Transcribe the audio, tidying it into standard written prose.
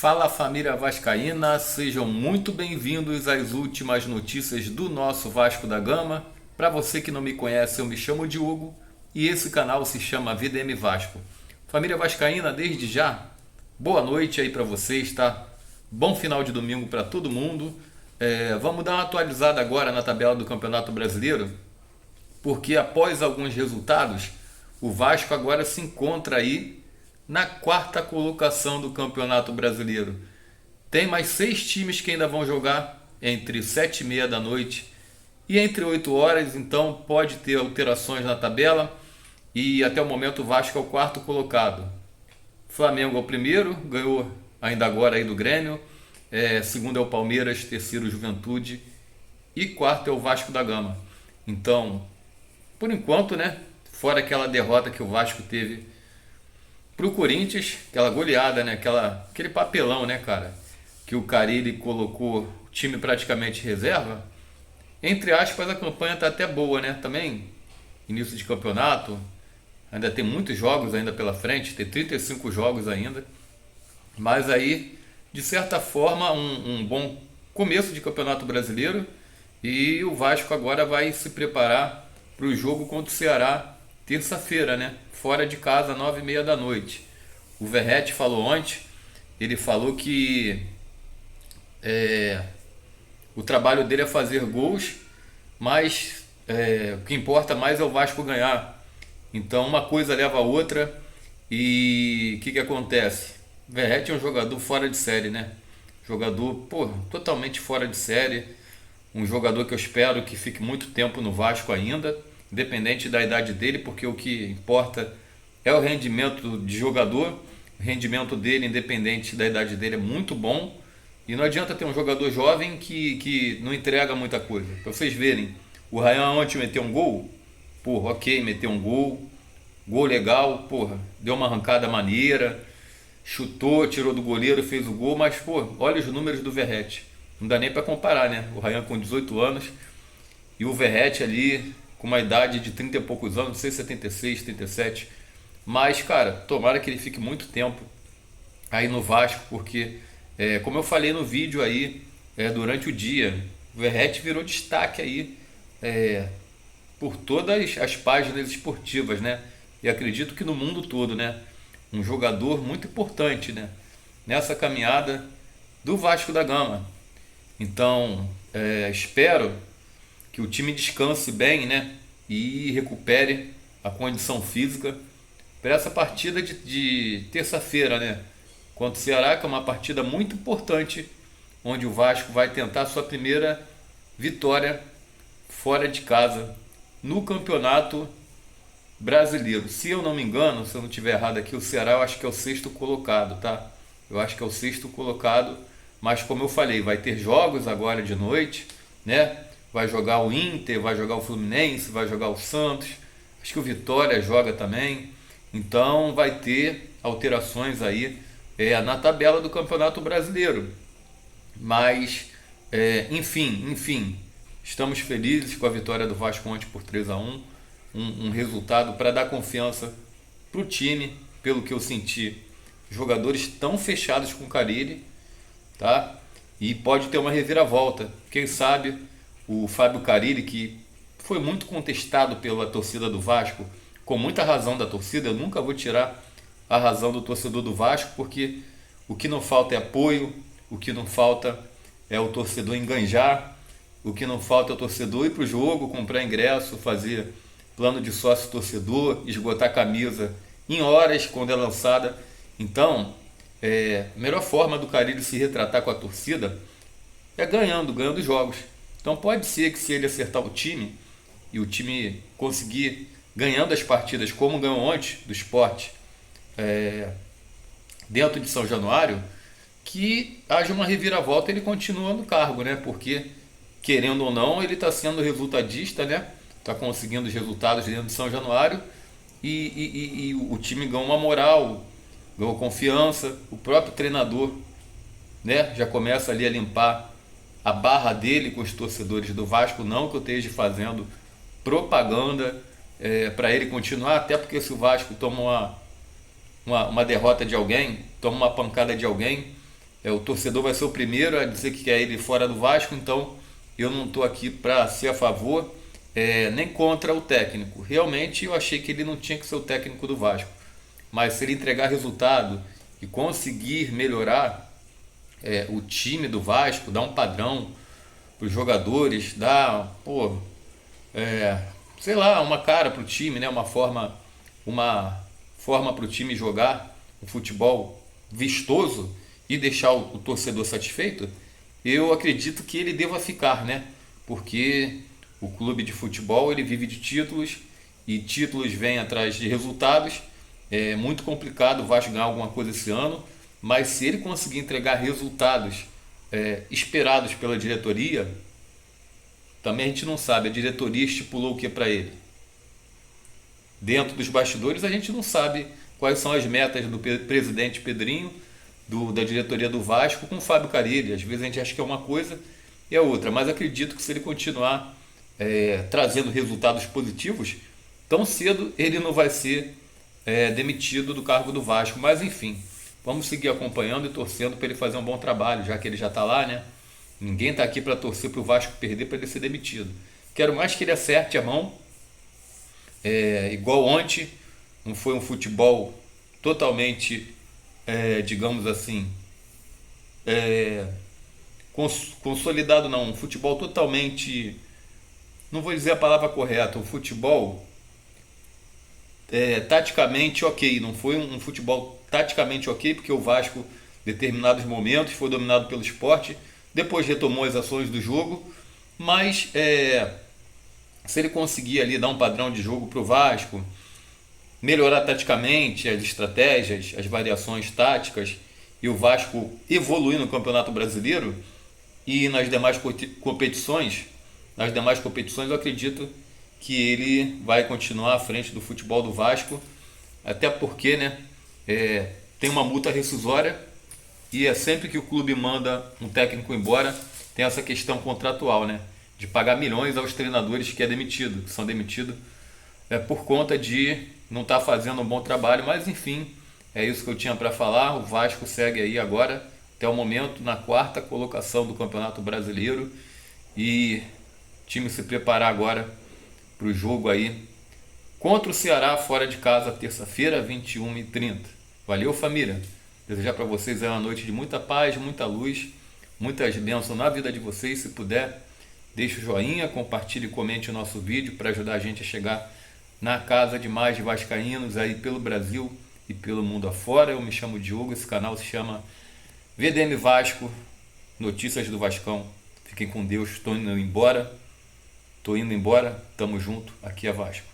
Fala família vascaína, sejam muito bem-vindos às últimas notícias do nosso Vasco da Gama. Para você que não me conhece, eu me chamo Diogo e esse canal se chama VDM Vasco. Família vascaína, desde já, boa noite aí para vocês, tá? Bom final de domingo para todo mundo. Vamos dar uma atualizada agora na tabela do Campeonato Brasileiro, porque após alguns resultados, o Vasco agora se encontra aí na quarta colocação do Campeonato Brasileiro. Tem mais 6 times que ainda vão jogar entre 7h30 da noite e entre 8 horas, então pode ter alterações na tabela. E até o momento o Vasco é o quarto colocado. Flamengo é o primeiro, ganhou ainda agora aí do Grêmio. Segundo é o Palmeiras, terceiro Juventude e quarto é o Vasco da Gama. Então, por enquanto, né? Fora aquela derrota que o Vasco teve pro Corinthians, aquela goleada, né? Aquele papelão, né, cara? Que o Carille colocou o time praticamente reserva. Entre aspas, a campanha tá até boa, né? Também, início de campeonato, ainda tem muitos jogos ainda pela frente, tem 35 jogos ainda. Mas aí, de certa forma, um bom começo de campeonato brasileiro. E o Vasco agora vai se preparar para o jogo contra o Ceará, terça-feira, né? Fora de casa, 9h30 da noite. O Verratti falou ontem, ele falou que o trabalho dele é fazer gols, mas o que importa mais é o Vasco ganhar. Então uma coisa leva a outra e o que acontece? O Verratti é um jogador fora de série, né? Jogador, totalmente fora de série. Um jogador que eu espero que fique muito tempo no Vasco ainda, independente da idade dele, porque o que importa é o rendimento de jogador. O rendimento dele, independente da idade dele, é muito bom. E não adianta ter um jogador jovem que não entrega muita coisa. Para vocês verem, o Ryan ontem meteu um gol. Ok, meteu um gol. Gol legal, deu uma arrancada maneira. Chutou, tirou do goleiro, fez o gol. Mas, olha os números do Verratti. Não dá nem para comparar, né? O Ryan com 18 anos e o Verratti ali com uma idade de 30 e poucos anos, não sei se 76, 37. Mas, cara, tomara que ele fique muito tempo aí no Vasco, porque, como eu falei no vídeo aí, durante o dia, o Verratti virou destaque aí por todas as páginas esportivas, né? E acredito que no mundo todo, né? Um jogador muito importante, né? Nessa caminhada do Vasco da Gama. Então, espero que o time descanse bem, né? E recupere a condição física para essa partida de terça-feira, né? Contra o Ceará, que é uma partida muito importante, onde o Vasco vai tentar sua primeira vitória fora de casa no Campeonato Brasileiro. Se eu não me engano, se eu não estiver errado aqui, o Ceará eu acho que é o sexto colocado, tá? Eu acho que é o sexto colocado, mas como eu falei, vai ter jogos agora de noite, né? Vai jogar o Inter, vai jogar o Fluminense, vai jogar o Santos, acho que o Vitória joga também. Então vai ter alterações aí na tabela do Campeonato Brasileiro. Mas, enfim, estamos felizes com a vitória do Vasco ontem por 3-1. Um resultado para dar confiança para o time, pelo que eu senti. Jogadores tão fechados com o Carille, tá? E pode ter uma reviravolta. Quem sabe o Fábio Carille, que foi muito contestado pela torcida do Vasco, com muita razão da torcida. Eu nunca vou tirar a razão do torcedor do Vasco, porque o que não falta é apoio, o que não falta é o torcedor enganjar, o que não falta é o torcedor ir para o jogo, comprar ingresso, fazer plano de sócio torcedor, esgotar camisa em horas quando é lançada. Então, a melhor forma do Carille se retratar com a torcida é ganhando jogos. Então pode ser que, se ele acertar o time e o time conseguir ganhando as partidas como ganhou ontem do Sport dentro de São Januário, que haja uma reviravolta e ele continua no cargo, né? Porque, querendo ou não, ele está sendo resultadista, né? Está conseguindo os resultados dentro de São Januário e o time ganhou uma moral, ganhou confiança. O próprio treinador, né, já começa ali a limpar a barra dele com os torcedores do Vasco. Não que eu esteja fazendo propaganda para ele continuar, até porque se o Vasco toma uma derrota de alguém, toma uma pancada de alguém, o torcedor vai ser o primeiro a dizer que quer ele fora do Vasco, então eu não estou aqui para ser a favor nem contra o técnico. Realmente eu achei que ele não tinha que ser o técnico do Vasco, mas se ele entregar resultado e conseguir melhorar o time do Vasco, dar um padrão para os jogadores, dar, pô, sei lá, uma cara para o time, né? Uma forma para o time jogar um futebol vistoso e deixar o torcedor satisfeito, eu acredito que ele deva ficar, né? Porque o clube de futebol ele vive de títulos e títulos vêm atrás de resultados. É muito complicado o Vasco ganhar alguma coisa esse ano, mas se ele conseguir entregar resultados esperados pela diretoria, também a gente não sabe. A diretoria estipulou o que para ele? Dentro dos bastidores a gente não sabe quais são as metas do presidente Pedrinho, da diretoria do Vasco com o Fábio Carille. Às vezes a gente acha que é uma coisa e é outra, mas acredito que se ele continuar trazendo resultados positivos, tão cedo ele não vai ser demitido do cargo do Vasco. Mas enfim, vamos seguir acompanhando e torcendo para ele fazer um bom trabalho, já que ele já está lá, né? Ninguém está aqui para torcer para o Vasco perder para ele ser demitido. Quero mais que ele acerte a mão, igual ontem. Não foi um futebol totalmente, digamos assim, consolidado, não. Um futebol totalmente, não vou dizer a palavra correta, um futebol taticamente ok. Não foi um futebol taticamente ok, porque o Vasco, em determinados momentos, foi dominado pelo Sport, depois retomou as ações do jogo, mas se ele conseguir ali dar um padrão de jogo para o Vasco, melhorar taticamente as estratégias, as variações táticas, e o Vasco evoluir no Campeonato Brasileiro e nas demais competições, eu acredito que ele vai continuar à frente do futebol do Vasco, até porque, né, tem uma multa rescisória e é sempre que o clube manda um técnico embora, tem essa questão contratual, né, de pagar milhões aos treinadores que são demitidos por conta de não estar fazendo um bom trabalho. Mas enfim, é isso que eu tinha para falar. O Vasco segue aí agora, até o momento, na quarta colocação do Campeonato Brasileiro, e o time se preparar agora para o jogo aí contra o Ceará fora de casa, terça-feira, 21h30. Valeu, família! Desejar para vocês uma noite de muita paz, muita luz, muitas bênçãos na vida de vocês. Se puder, deixe o joinha, compartilhe e comente o nosso vídeo para ajudar a gente a chegar na casa de mais vascaínos aí pelo Brasil e pelo mundo afora. Eu me chamo Diogo, esse canal se chama VDM Vasco, Notícias do Vascão. Fiquem com Deus, estou indo embora, tamo junto, aqui é Vasco.